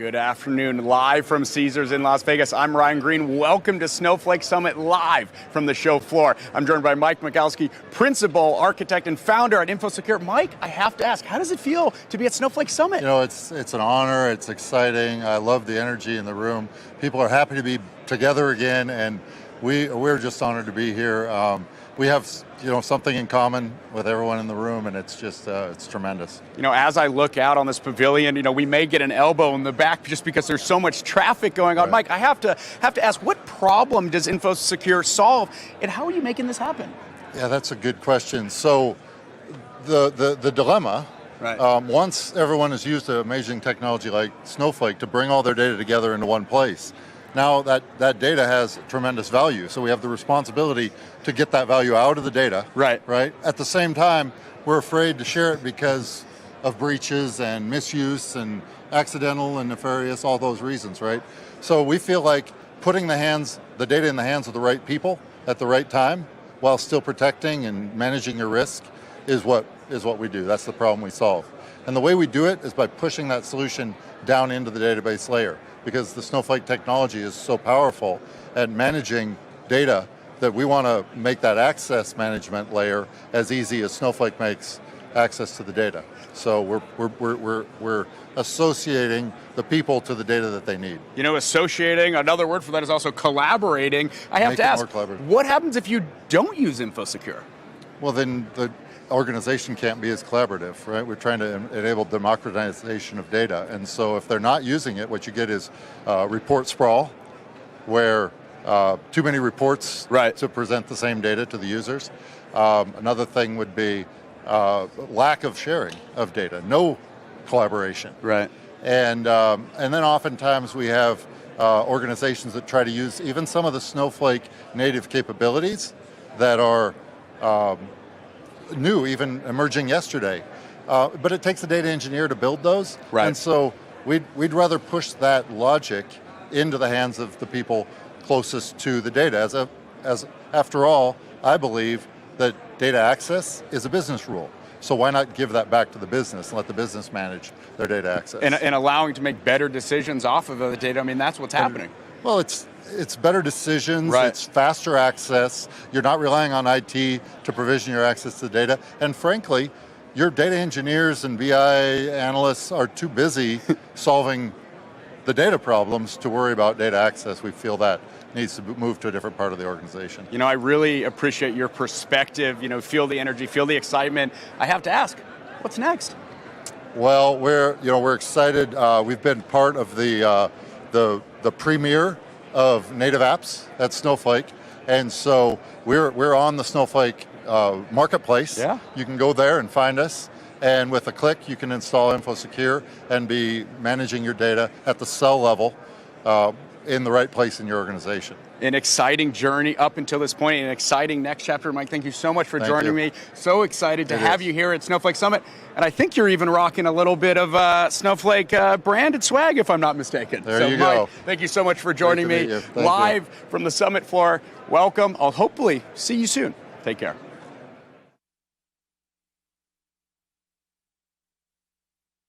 Good afternoon, live from Caesars in Las Vegas. I'm Ryan Green. Welcome to Snowflake Summit live from the show floor. I'm joined by Mike Magalsky, principal, architect, and founder at InfoSecure. Mike, I have to ask, how does it feel to be at Snowflake Summit? You know, it's an honor, it's exciting. I love the energy in the room. People are happy to be together again, and we're just honored to be here. We have something in common with everyone in the room, and it's just it's tremendous. As I look out on this pavilion, we may get an elbow in the back just because there's so much traffic going on. Right. Mike, I have to ask, what problem does InfoSecure solve, and how are you making this happen? Yeah, that's a good question. So the dilemma, right. Once everyone has used an amazing technology like Snowflake to bring all their data together into one place, now that data has tremendous value. So we have the responsibility to get that value out of the data. Right. Right. At the same time, we're afraid to share it because of breaches and misuse and accidental and nefarious, all those reasons, right? So we feel like putting the data in the hands of the right people at the right time while still protecting and managing your risk is what we do. That's the problem we solve. And the way we do it is by pushing that solution down into the database layer, because the Snowflake technology is so powerful at managing data that we want to make that access management layer as easy as Snowflake makes access to the data. So we're associating the people to the data that they need. Associating, another word for that is also collaborating. I have to ask, what happens if you don't use InfoSecure? Well, then the organization can't be as collaborative, right? We're trying to enable democratization of data. And so if they're not using it, what you get is report sprawl, where too many reports to present the same data to the users. Another thing would be lack of sharing of data, no collaboration. Right. And then oftentimes we have organizations that try to use even some of the Snowflake native capabilities that are new, even emerging yesterday. But it takes a data engineer to build those. Right. And so we'd rather push that logic into the hands of the people closest to the data. As after all, I believe that data access is a business rule. So why not give that back to the business and let the business manage their data access? And allowing to make better decisions off of the data. I mean, that's what's happening. Well, it's better decisions, right. It's faster access, you're not relying on IT to provision your access to the data, and frankly, your data engineers and BI analysts are too busy solving the data problems to worry about data access. We feel that needs to move to a different part of the organization. I really appreciate your perspective, feel the energy, feel the excitement. I have to ask, what's next? Well, we're excited. We've been part of the premiere of native apps at Snowflake, and so we're on the Snowflake marketplace. Yeah. You can go there and find us, and with a click you can install InfoSecure and be managing your data at the cell level in the right place in your organization. An exciting journey up until this point, an exciting next chapter. Mike, thank you so much for joining me. So excited to have you here at Snowflake Summit. And I think you're even rocking a little bit of Snowflake branded swag, if I'm not mistaken. There you go. Mike, thank you so much for joining me live from the summit floor. Welcome. I'll hopefully see you soon. Take care.